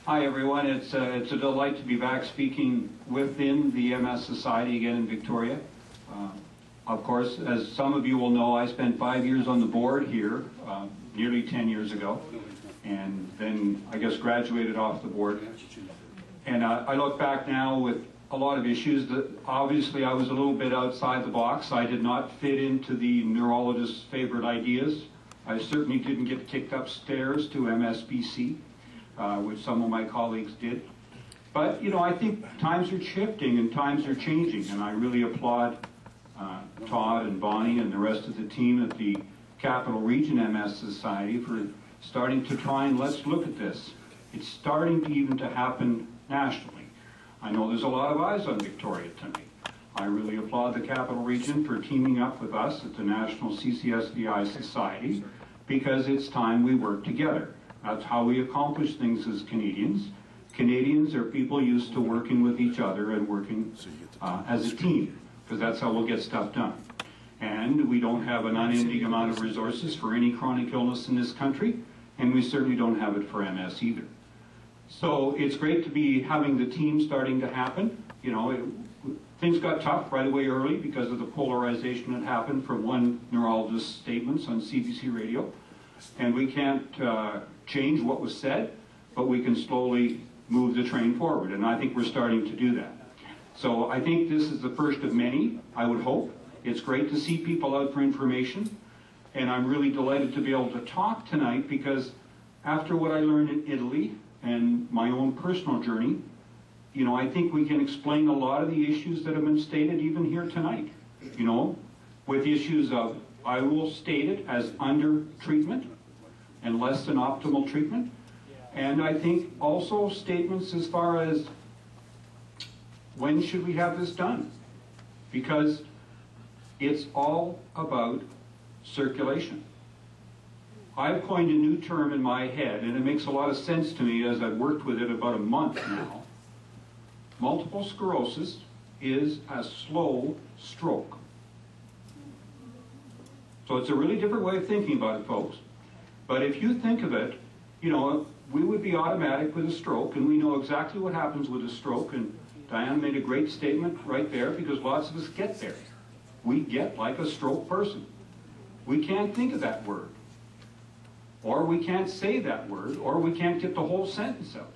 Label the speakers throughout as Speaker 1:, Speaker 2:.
Speaker 1: Hi everyone, it's a delight to be back speaking within the MS Society again in Victoria. Of course, as some of you will know, I spent 5 years on the board here, nearly 10 years ago, and then I guess graduated off the board. And I look back now with a lot of issues that obviously I was a little bit outside the box. I did not fit into the neurologist's favorite ideas. I certainly didn't get kicked upstairs to MSBC. Which some of my colleagues did. But, you know, I think times are shifting and times are changing, and I really applaud Todd and Bonnie and the rest of the team at the Capital Region MS Society for starting to try and let's look at this. It's starting to even to happen nationally. I know there's a lot of eyes on Victoria tonight. I really applaud the Capital Region for teaming up with us at the National CCSVI Society because it's time we work together. That's how we accomplish things as Canadians. Canadians are people used to working with each other and working as a team, because that's how we'll get stuff done. And we don't have an unending amount of resources for any chronic illness in this country, and we certainly don't have it for MS either. So it's great to be having the team starting to happen. You know, things got tough right away early because of the polarization that happened from one neurologist's statements on CBC radio. And we can't change what was said, but we can slowly move the train forward, and I think we're starting to do that. So I think this is the first of many, I would hope. It's great to see people out for information, and I'm really delighted to be able to talk tonight because after what I learned in Italy and my own personal journey, you know, I think we can explain a lot of the issues that have been stated even here tonight, you know, with issues of, I will state it as under treatment and less than optimal treatment. And I think also statements as far as when should we have this done? Because it's all about circulation. I've coined a new term in my head, and it makes a lot of sense to me as I've worked with it about a month now. Multiple sclerosis is a slow stroke. So it's a really different way of thinking about it, folks. But if you think of it, you know, we would be automatic with a stroke, and we know exactly what happens with a stroke, and Diane made a great statement right there, because lots of us get there. We get like a stroke person. We can't think of that word, or we can't say that word, or we can't get the whole sentence out.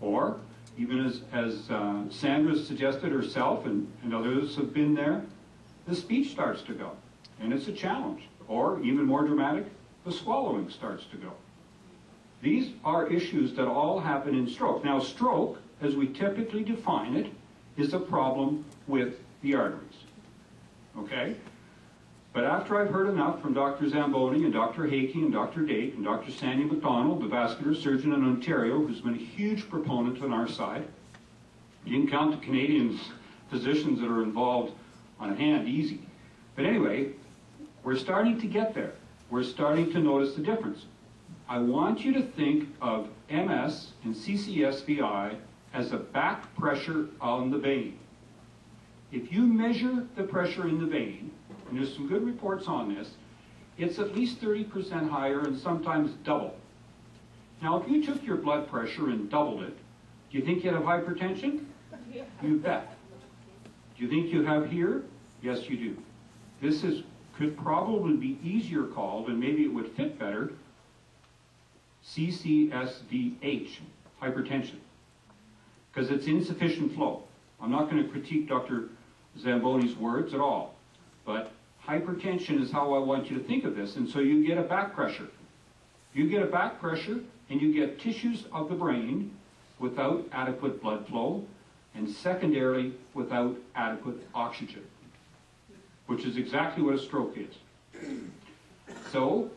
Speaker 1: Or, even as Sandra suggested herself, and others have been there, the speech starts to go, and it's a challenge. Or, even more dramatic, the swallowing starts to go. These are issues that all happen in stroke. Now, stroke, as we typically define it, is a problem with the arteries. Okay? But after I've heard enough from Dr. Zamboni and Dr. Hakey and Dr. Dake and Dr. Sandy McDonald, the vascular surgeon in Ontario, who's been a huge proponent on our side, you can count the Canadian physicians that are involved on a hand easy. But anyway, we're starting to get there. We're starting to notice the difference. I want you to think of MS and CCSVI as a back pressure on the vein. If you measure the pressure in the vein, and there's some good reports on this, it's at least 30% higher and sometimes double. Now, if you took your blood pressure and doubled it, do you think you'd have hypertension? You bet. Do you think you have here? Yes, you do. This could probably be easier called, and maybe it would fit better, CCSVH, hypertension, because it's insufficient flow. I'm not going to critique Dr. Zamboni's words at all, but hypertension is how I want you to think of this, and so you get a back pressure. You get a back pressure, and you get tissues of the brain without adequate blood flow, and secondarily, without adequate oxygen, which is exactly what a stroke is. So,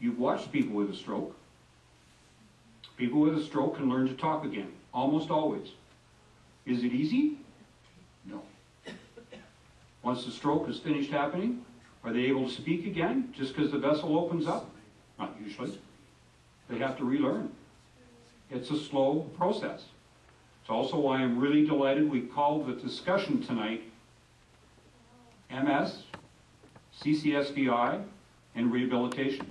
Speaker 1: you've watched people with a stroke. People with a stroke can learn to talk again, almost always. Is it easy? No. Once the stroke is finished happening, are they able to speak again just because the vessel opens up? Not usually. They have to relearn. It's a slow process. It's also why I'm really delighted we called the discussion tonight MS, CCSVI, and rehabilitation.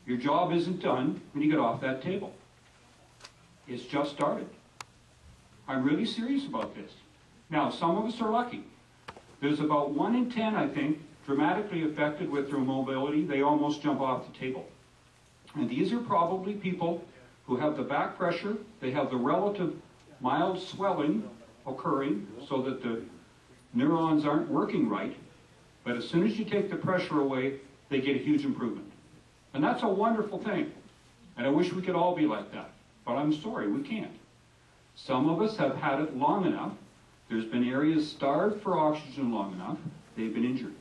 Speaker 1: Your job isn't done when you get off that table. It's just started. I'm really serious about this. Now, some of us are lucky. There's about 1 in 10, I think, dramatically affected with their mobility. They almost jump off the table. And these are probably people who have the back pressure, they have the relative mild swelling occurring so that the neurons aren't working right, but as soon as you take the pressure away, they get a huge improvement. And that's a wonderful thing. And I wish we could all be like that. But I'm sorry, we can't. Some of us have had it long enough. There's been areas starved for oxygen long enough. They've been injured.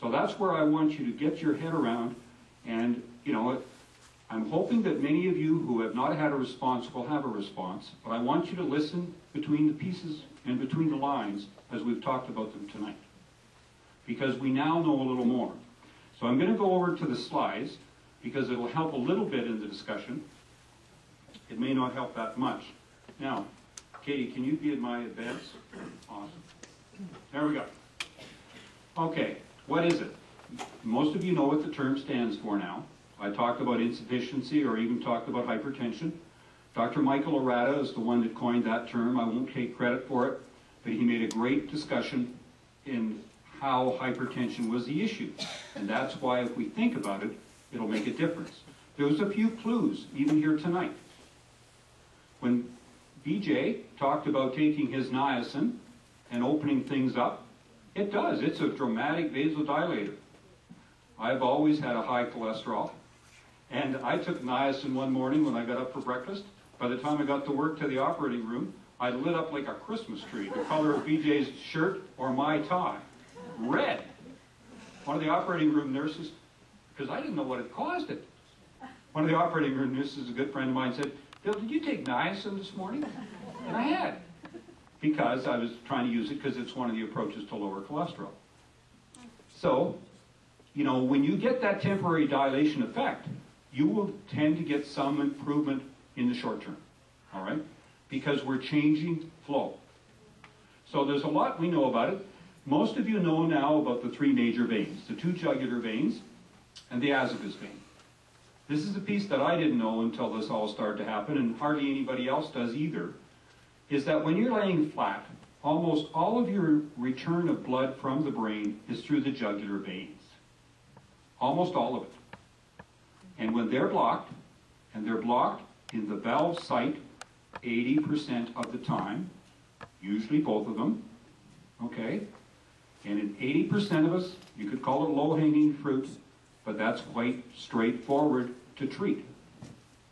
Speaker 1: So that's where I want you to get your head around. And, you know, I'm hoping that many of you who have not had a response will have a response. But I want you to listen between the pieces and between the lines as we've talked about them tonight. Because we now know a little more. So I'm going to go over to the slides because it'll help a little bit in the discussion. It may not help that much. Now, Katie, can you be at my advance? Awesome. There we go. Okay, what is it? Most of you know what the term stands for now. I talked about insufficiency or even talked about hypertension. Dr. Michael Arata is the one that coined that term. I won't take credit for it, but he made a great discussion in how hypertension was the issue. And that's why if we think about it, it'll make a difference. There was a few clues, even here tonight. When BJ talked about taking his niacin and opening things up, it does. It's a dramatic vasodilator. I've always had a high cholesterol, and I took niacin one morning when I got up for breakfast. By the time I got to work to the operating room, I lit up like a Christmas tree, the color of BJ's shirt or my tie. Red. One of the operating room nurses, because I didn't know what had caused it, one of the operating room nurses, a good friend of mine, said, "Bill, did you take niacin this morning?" And I had, because I was trying to use it because it's one of the approaches to lower cholesterol. So, you know, when you get that temporary dilation effect, you will tend to get some improvement in the short term, all right? Because we're changing flow. So there's a lot we know about it. Most of you know now about the 3 major veins, the 2 jugular veins and the azygos vein. This is a piece that I didn't know until this all started to happen, and hardly anybody else does either, is that when you're laying flat, almost all of your return of blood from the brain is through the jugular veins. Almost all of it. And when they're blocked, and they're blocked in the valve site 80% of the time, usually both of them, okay? And in 80% of us, you could call it low-hanging fruit, but that's quite straightforward to treat.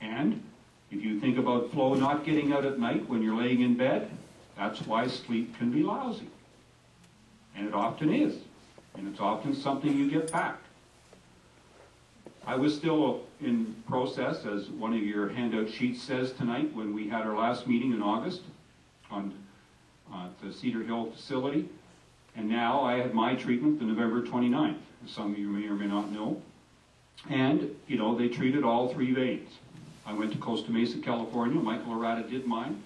Speaker 1: And if you think about flow not getting out at night when you're laying in bed, that's why sleep can be lousy. And it often is. And it's often something you get back. I was still in process, as one of your handout sheets says tonight, when we had our last meeting in August on the Cedar Hill facility. And now I had my treatment the November 29th, as some of you may or may not know. And, you know, they treated all 3 veins. I went to Costa Mesa, California. Michael Arata did mine.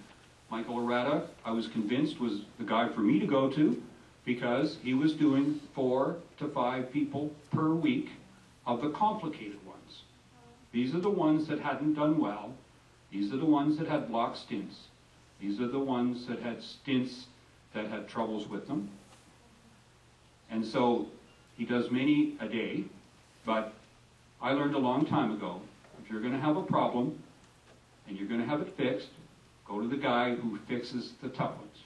Speaker 1: Michael Arata, I was convinced, was the guy for me to go to because he was doing 4 to 5 people per week of the complicated ones. These are the ones that hadn't done well. These are the ones that had blocked stints. These are the ones that had stints that had troubles with them. And so he does many a day, but I learned a long time ago, if you're going to have a problem and you're going to have it fixed, go to the guy who fixes the tough ones.